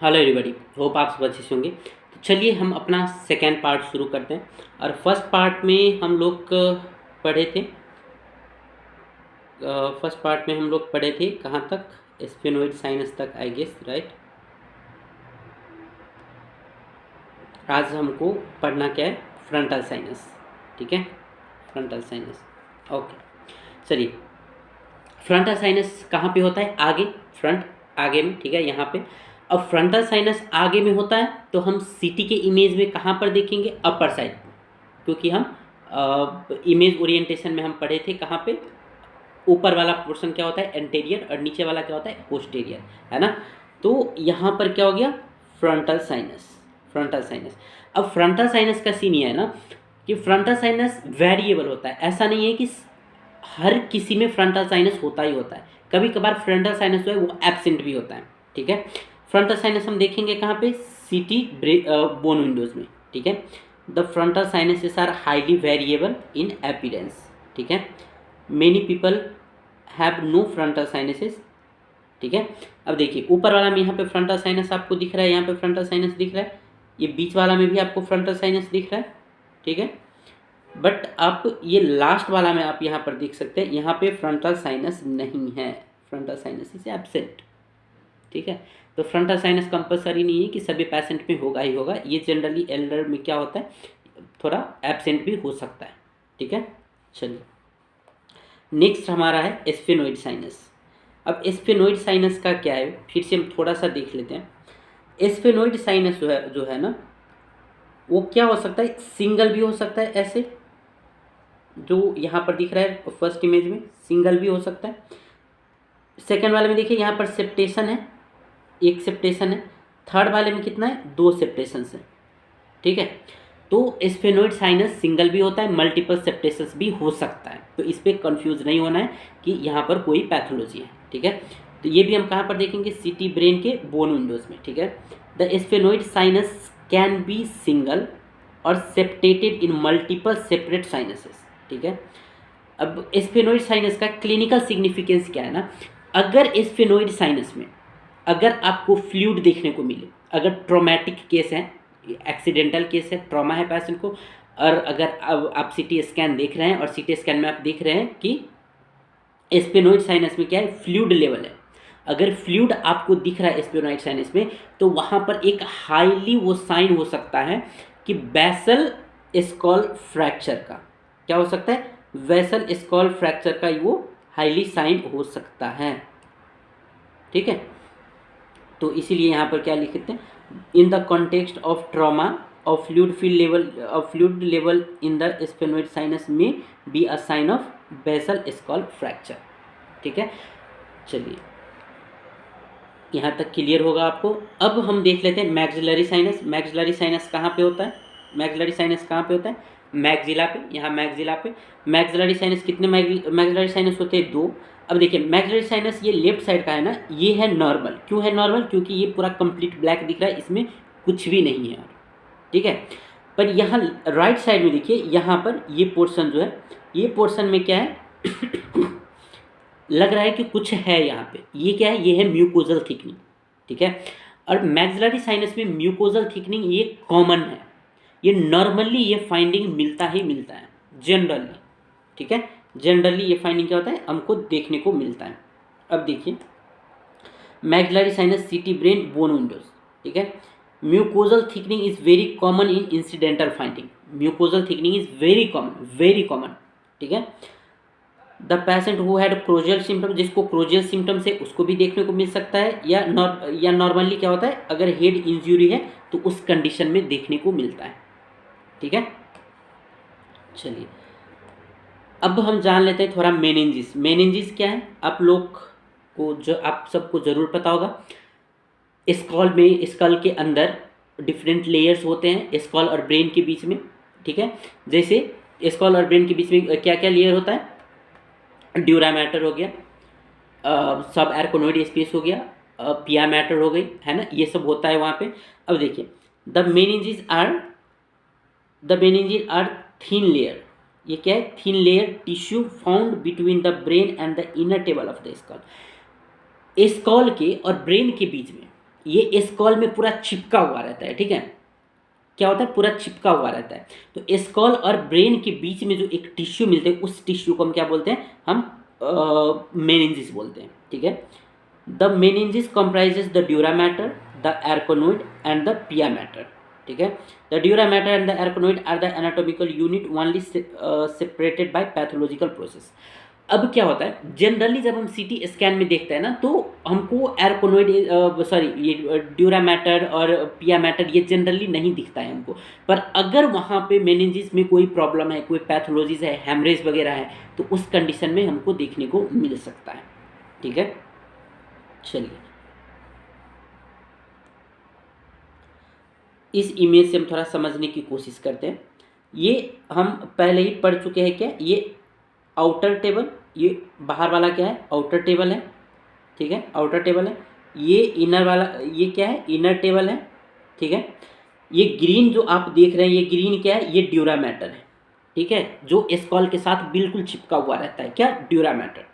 Hello everybody, hope आप सब अच्छे से होंगे। तो चलिए हम अपना सेकेंड पार्ट शुरू करते हैं। और फर्स्ट पार्ट में हम लोग पढ़े थे कहाँ तक? स्फेनोइड साइनस तक, आई गेस, राइट। आज हमको पढ़ना क्या है? Frontal sinus. ठीक है, फ्रंटल साइनस। ओके, चलिए। फ्रंटल साइनस कहाँ पे होता है? आगे, फ्रंट, आगे में। ठीक है, यहाँ पे। अब फ्रंटल साइनस आगे में होता है तो हम सीटी के इमेज में कहाँ पर देखेंगे? अपर साइड, क्योंकि हम इमेज ओरिएंटेशन में हम पढ़े थे कहाँ पे? ऊपर वाला पोर्शन क्या होता है? एंटेरियर, और नीचे वाला क्या होता है? पोस्टेरियर, है ना। तो यहाँ पर क्या हो गया? Frontal sinus. Frontal sinus. अब फ्रंटल साइनस का सीन ये है ना कि फ्रंटल साइनस वेरिएबल होता है। ऐसा नहीं है कि हर किसी में फ्रंटल साइनस होता ही होता है। कभी कभार फ्रंटल साइनस जो है वो एब्सेंट भी होता है। ठीक है, फ्रंटल साइनस हम देखेंगे कहाँ पे? सीटी बोन विंडोज में। ठीक है, the frontal sinuses are highly variable in appearance. ठीक है, many people have no frontal sinuses. ठीक है, अब देखिए ऊपर वाला में यहाँ पे फ्रंटल साइनस आपको दिख रहा है, यहाँ पे फ्रंटल साइनस दिख रहा है, ये बीच वाला में भी आपको फ्रंटल साइनस दिख रहा है। ठीक है, बट आप ये लास्ट वाला में आप यहाँ पर देख सकते हैं, यहाँ पे फ्रंटल साइनस नहीं है, फ्रंटल साइनस इज एब्सेंट। ठीक है, तो फ्रंटल साइनस कंपलसरी नहीं है कि सभी पेशेंट में होगा ही होगा। ये जनरली एल्डर में क्या होता है, थोड़ा एब्सेंट भी हो सकता है। ठीक है, चलिए नेक्स्ट हमारा है स्फेनोइड साइनस। अब स्फेनोइड साइनस का क्या है, फिर से हम थोड़ा सा देख लेते हैं। स्फेनोइड साइनस जो है ना, वो क्या हो सकता है? सिंगल भी हो सकता है, ऐसे जो यहाँ पर दिख रहा है फर्स्ट इमेज में, सिंगल भी हो सकता है। सेकेंड वाले में देखिए यहाँ पर सेप्टेशन है, एक सेप्टेशन है। थर्ड वाले में कितना है? 2 सेप्टेशन है। ठीक है, तो स्फेनोइड साइनस सिंगल भी होता है, मल्टीपल सेप्टेशंस भी हो सकता है। तो इस पर कंफ्यूज नहीं होना है कि यहाँ पर कोई पैथोलॉजी है। ठीक है, तो ये भी हम कहाँ पर देखेंगे? सीटी ब्रेन के बोन विंडोज में। ठीक है, the sphenoid sinus can be single और सेप्टेटेड इन मल्टीपल सेपरेट साइनसेस। ठीक है, अब स्फेनोइड साइनस का क्लिनिकल सिग्निफिकेंस क्या है ना, अगर स्फेनोइड साइनस में अगर आपको फ्लूइड देखने को मिले, अगर ट्रॉमेटिक केस है, एक्सीडेंटल केस है, ट्रॉमा है पेशेंट को, और अगर आप सीटी स्कैन देख रहे हैं और सीटी स्कैन में आप देख रहे हैं कि स्फेनोइड साइनस में क्या है? फ्लूइड लेवल है। अगर फ्लूइड आपको दिख रहा है स्फेनोइड साइनस में, तो वहाँ पर एक हाईली वो साइन हो सकता है कि बेसल स्कॉल फ्रैक्चर का। क्या हो सकता है? वेसल स्कॉल फ्रैक्चर का वो हाईली साइन हो सकता है। ठीक है, तो इसीलिए यहाँ पर क्या लिखते हैं? In the context of trauma of fluid level in the sphenoid sinus में be a sign of basal skull fracture. ठीक है, चलिए यहाँ तक क्लियर होगा आपको। अब हम देख लेते हैं मैक्सिलरी साइनस। मैक्सिलरी साइनस कहाँ पे होता है? मैक्सिलरी साइनस कहाँ पे होता है? मैक्सिला पे, यहाँ मैक्सिला पे। मैक्सिलरी साइनस कितने मैक्सिलरी साइनस होते हैं? 2। अब देखिए मैक्सिलरी साइनस ये लेफ्ट साइड का है ना, ये है नॉर्मल। क्यों है नॉर्मल? क्योंकि ये पूरा कंप्लीट ब्लैक दिख रहा है, इसमें कुछ भी नहीं है। ठीक है, पर यहाँ राइट साइड में देखिए, यहाँ पर ये पोर्शन जो है, ये पोर्शन में क्या है? लग रहा है कि कुछ है यहाँ पे। ये क्या है? ये है म्यूकोजल थिकनिंग। ठीक है, और मैक्सिलरी साइनस में म्यूकोजल थिकनिंग ये कॉमन है, ये नॉर्मली ये फाइंडिंग मिलता ही मिलता है जनरली। ठीक है, जनरली ये फाइंडिंग क्या होता है? हमको देखने को मिलता है। अब देखिए maxillary sinus CT brain bone windows. ठीक है, mucosal thickening is very common in incidental finding. Mucosal thickening is very common, very common. ठीक है, the patient who had coryzal symptom, जिसको क्रोजियल सिम्टम्स है उसको भी देखने को मिल सकता है, या नॉर्मली क्या होता है? अगर हेड इंजरी है तो उस कंडीशन में देखने को मिलता है। ठीक है, चलिए अब हम जान लेते हैं थोड़ा मेनिंजिस। मेनिंजिस क्या है? आप लोग को आप सबको ज़रूर पता होगा। स्कल के अंदर डिफरेंट लेयर्स होते हैं, स्कल और ब्रेन के बीच में। ठीक है, जैसे स्कल और ब्रेन के बीच में क्या क्या लेयर होता है? ड्यूरा मैटर हो गया, सब एर्कोनोइड स्पेस हो गया, पिया मैटर हो गई, है ना, ये सब होता है वहाँ पे। अब देखिए the meninges are thin layer. ये क्या है? Thin layer tissue found between the brain and the inner table of the skull. Skull के और ब्रेन के बीच में ये एस्कॉल में पूरा चिपका हुआ रहता है, ठीक है, क्या होता है, पूरा चिपका हुआ रहता है। तो एस्कॉल और ब्रेन के बीच में जो एक टिश्यू मिलते हैं, उस टिश्यू को हम क्या बोलते हैं, हम मेनिंजिस बोलते हैं, ठीक है। The meninges comprises the dura mater, the arachnoid and the pia mater, ठीक है। The dura mater and the arachnoid are the anatomical unit only separated by pathological process. अब क्या होता है, जनरली जब हम सीटी स्कैन में देखते हैं ना, तो हमको एर्कोनोइड, सॉरी, ये ड्यूरा मैटर और पिया मैटर ये जनरली नहीं दिखता है हमको। पर अगर वहाँ पे मेनिंजिस में कोई प्रॉब्लम है, कोई पैथोलॉजीज है, हेमरेज वगैरह है, तो उस कंडीशन में हमको देखने को मिल सकता है, ठीक है। चलिए, इस इमेज से हम थोड़ा समझने की कोशिश करते हैं। ये हम पहले ही पढ़ चुके हैं, क्या ये आउटर टेबल, ये बाहर वाला क्या है, आउटर टेबल है, ठीक है, आउटर टेबल है। ये इनर वाला, ये क्या है, इनर टेबल है, ठीक है। ये ग्रीन जो आप देख रहे हैं, ये ग्रीन क्या है, ये ड्यूरा मैटर है, ठीक है, जो एस्कॉल के साथ बिल्कुल चिपका हुआ रहता है, क्या, ड्यूरा मैटर।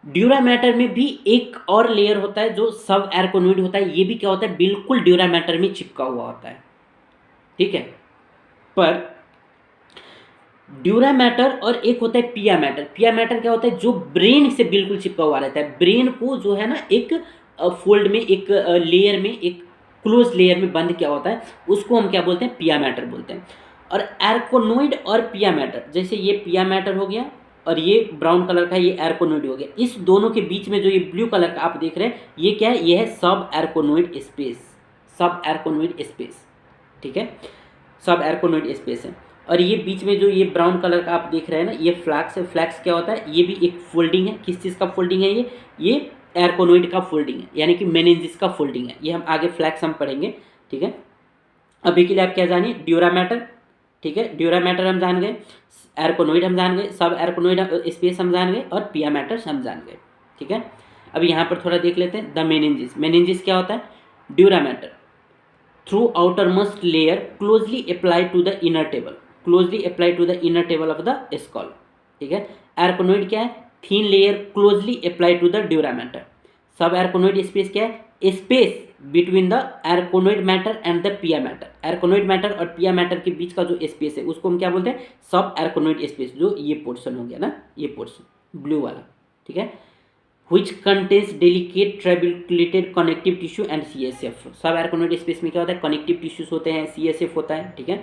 ड्यूरा मैटर में भी एक और लेयर होता है जो सब एर्कोनोइड होता है, ये भी क्या होता है, बिल्कुल ड्यूरा मैटर में चिपका हुआ होता है, ठीक है। पर ड्यूरा मैटर और एक होता है पिया मैटर। पिया मैटर क्या होता है, जो ब्रेन से बिल्कुल चिपका हुआ रहता है, ब्रेन को जो है ना एक फोल्ड में, एक लेयर में, एक क्लोज लेयर में बंद क्या होता है, उसको हम क्या बोलते हैं, पिया मैटर बोलते हैं। और एर्कोनोइड और पिया मैटर, जैसे ये पिया मैटर हो गया और ये ब्राउन कलर का ये एर्कोनोइड हो गया, इस दोनों के बीच में जो ये ब्लू कलर का आप देख रहे हैं, ये क्या है, ये है सब एर्कोनोइड स्पेस, सब एर्कोनोइड स्पेस, ठीक है, सब एर्कोनोइड स्पेस है। और ये बीच में जो ये ब्राउन कलर का आप देख रहे हैं ना, ये फ्लैक्स है। फ्लैक्स क्या होता है, ये भी एक फोल्डिंग है, किस चीज़ का फोल्डिंग है, ये एर्कोनोइड का फोल्डिंग है, यानी कि मेनिंजिस का फोल्डिंग है। ये हम आगे फ्लैक्स हम पढ़ेंगे, ठीक है। अभी के लिए आप क्या जानिए, ड्यूरा मैटर, ठीक है, ड्यूरा मैटर हम जान गए, एर्कोनोइड हम जान गए, सब एर्कोनोइड स्पेस हम जान गए, और पिया मैटर हम जान गए, ठीक है। अब यहाँ पर थोड़ा देख लेते हैं द मेनिंजिस। मेनिंजिस क्या होता है, dura mater through outermost layer closely applied to the inner table, closely applied to the inner table of the skull, ठीक है। एर्कोनोइड क्या है, thin layer closely applied to the dura mater. Sub arachnoid space क्या है, space between the arachnoid mater and the pia mater. Arachnoid mater और pia matter के बीच का जो स्पेस है, उसको हम क्या बोलते हैं, सब एर्कोनोइड स्पेस, जो ये पोर्शन हो गया ना, ये पोर्शन ब्लू वाला, ठीक है। which contains delicate trabeculated connective tissue and CSF। सब एर्कोनोइड स्पेस में क्या होता है, कनेक्टिव टिश्यूज होते हैं, CSF होता है, ठीक है।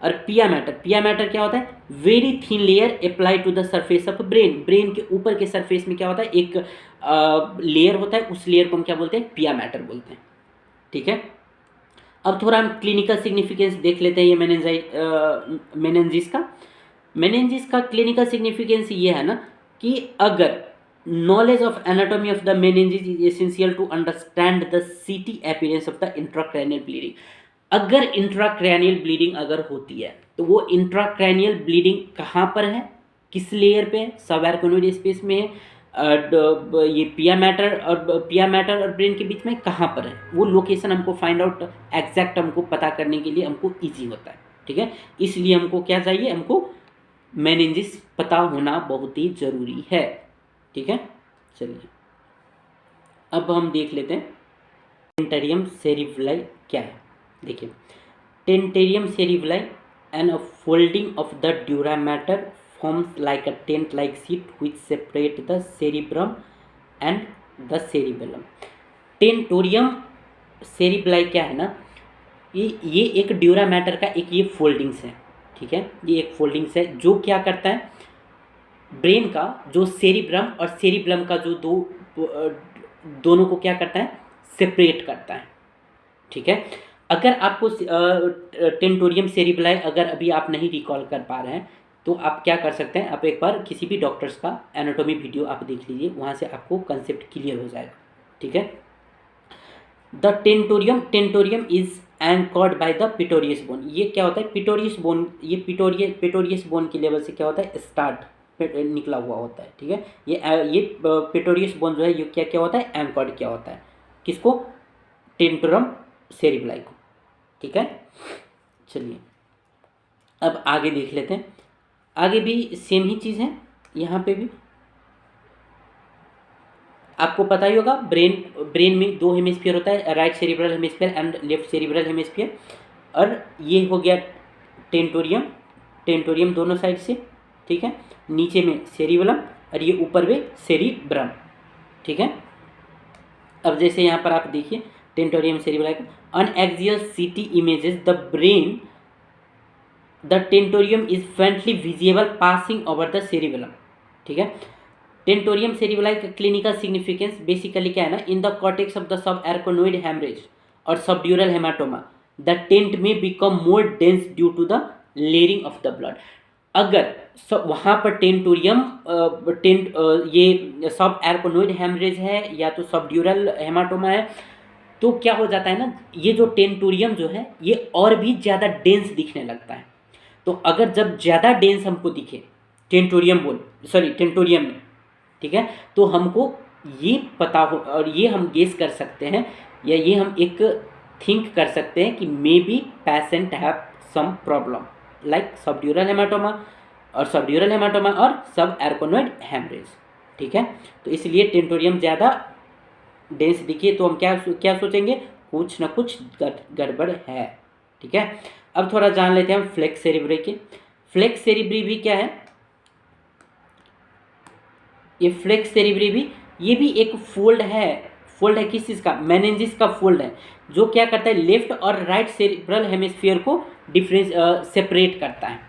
और पिया मैटर क्या होता है, very thin layer applied to the surface of brain. Brain के ऊपर के सरफेस में क्या होता है, एक लेयर होता है, उस लेयर को हम क्या बोलते हैं, पिया मैटर बोलते हैं, ठीक है। अब थोड़ा हम क्लिनिकल सिग्निफिकेंस देख लेते हैं ये मेनिंजिस का क्लिनिकल सिग्निफिकेंस ये है ना, कि अगर knowledge of anatomy of the meninges is essential to understand the CT appearance of the intracranial bleeding। अगर इंट्राक्रैनियल ब्लीडिंग अगर होती है, तो वो इंट्राक्रैनियल ब्लीडिंग कहाँ पर है, किस लेयर पे है, सब एर्कोनोइड स्पेस में है, ये पिया मैटर और ब्रेन के बीच में कहाँ पर है, वो लोकेशन हमको फाइंड आउट एग्जैक्ट हमको पता करने के लिए हमको ईजी होता है, ठीक है। इसलिए हमको क्या चाहिए, हमको मेनिंजिस पता होना बहुत ही ज़रूरी है, ठीक है। चलिए, अब हम देख लेते हैं टेंटेरियम सेरिब्रलाई क्या है। देखिए, tentorium cerebelli and a folding of the dura mater forms like a tent like sheet which separate the cerebrum and the cerebellum. Tentorium cerebelli क्या है ना, ये एक ड्यूरा मैटर का एक ये फोल्डिंग्स है, ठीक है, ये एक फोल्डिंग्स है जो क्या करता है, ब्रेन का जो सेरिब्रम और सेरिब्लम का जो दोनों को क्या करता है, सेपरेट करता है, ठीक है। अगर आपको टेंटोरियम सेरिब्रलाई अगर अभी आप नहीं रिकॉल कर पा रहे हैं, तो आप क्या कर सकते हैं, आप एक बार किसी भी डॉक्टर्स का एनाटॉमी वीडियो आप देख लीजिए, वहाँ से आपको कंसेप्ट क्लियर हो जाएगा, ठीक है। The tentorium is anchored by the Pretorius bone. ये क्या होता है, पिटोरियस बोन, ये पिटोरियस बोन के लेवल से क्या होता है, स्टार्ट निकला हुआ होता है, ठीक है। ये पिटोरियस बोन जो है, ये क्या क्या होता है, एंकर्ड क्या होता है, किसको, टेंटोरम सेरिब्रलाई को, ठीक है। चलिए, अब आगे देख लेते हैं, आगे भी सेम ही चीज़ है, यहाँ पे भी आपको पता ही होगा, ब्रेन में दो हेमिस्फीयर होता है, right cerebral hemisphere and left cerebral hemisphere. और ये हो गया टेंटोरियम दोनों साइड से, ठीक है, नीचे में सेरिबेलम और ये ऊपर में सेरिब्रम, ठीक है। अब जैसे यहाँ पर आप देखिए tentorium cerebellum, on axial CT images the tentorium is frequently visible passing over the cerebellum, ठीक है। टेंटोरियम सेरिबेलाई का क्लिनिकल सिग्निफिकेंस बेसिकली क्या है ना, in the cortex of the sub arachnoid haemorrhage और सबड्यूरल हेमाटोमा द टेंट में become more dense due to the layering of the blood. अगर वहाँ पर ये सब एर्कोनोइड हेमरेज है या तो सबड्यूरल हेमाटोमा है, तो क्या हो जाता है ना, ये जो टेंटोरियम जो है ये और भी ज़्यादा डेंस दिखने लगता है। तो अगर जब ज़्यादा डेंस हमको दिखे टेंटोरियम में, ठीक है, तो हमको ये पता हो और ये हम गेस कर सकते हैं या ये हम एक थिंक कर सकते हैं कि maybe patient have some problem like subdural haematoma और सब एर्कोनोइड हेमरेज, ठीक है। तो इसलिए टेंटोरियम ज़्यादा डेंस दिखे तो हम क्या सोचेंगे, कुछ ना कुछ गड़बड़ है, ठीक है। अब थोड़ा जान लेते हैं हम फ्लेक्स सेरिब्री के। फ्लेक्स सेरिब्री भी क्या है, ये फ्लेक्स सेरिब्री भी ये भी एक फोल्ड है किस चीज़ का, मेनिंजिस का फोल्ड है, जो क्या करता है लेफ्ट और राइट सेरिब्रल हेमिस्फीयर को सेपरेट करता है,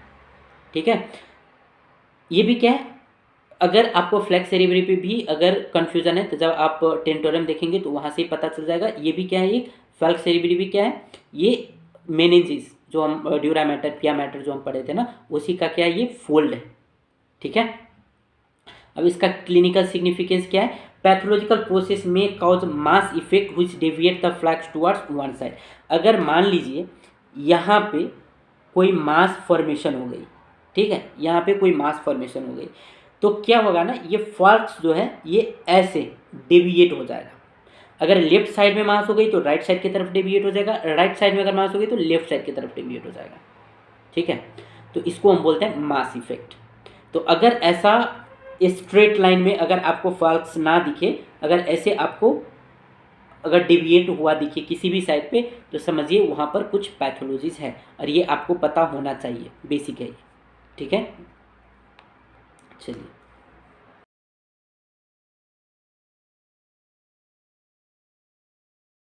ठीक है। ये भी क्या है, अगर आपको फ्लेक्स सेरिब्री पे भी अगर कन्फ्यूज़न है तो जब आप टेंटोरियम देखेंगे तो वहाँ से ही पता चल जाएगा। ये भी क्या है, ये फ्लेक्स सेरिब्री भी क्या है, ये मेनिंजिस जो हम ड्यूरा मैटर पिया मैटर जो हम पढ़े थे ना, उसी का क्या है, ये फोल्ड है, ठीक है। अब इसका क्लिनिकल सिग्निफिकेंस क्या है, पैथोलॉजिकल प्रोसेस में cause mass effect which deviate the falx towards one side. अगर मान लीजिए यहाँ पे कोई मास फॉर्मेशन हो गई, ठीक है, यहाँ पे कोई मास फॉर्मेशन हो गई, तो क्या होगा ना, ये फ्लक्स जो है ये ऐसे डेविएट हो जाएगा। अगर लेफ्ट साइड में मास हो गई तो राइट साइड की तरफ डेविएट हो जाएगा, राइट साइड में अगर मास हो गई तो लेफ्ट साइड की तरफ डेविएट हो जाएगा, ठीक है। तो इसको हम बोलते हैं मास इफेक्ट। तो अगर ऐसा स्ट्रेट लाइन में अगर आपको फ्लक्स ना दिखे, अगर ऐसे आपको अगर डेविएट हुआ दिखे किसी भी साइड पे, तो समझिए वहाँ पर कुछ पैथोलॉजीज है और ये आपको पता होना चाहिए, बेसिक है, ठीक है। चलिए।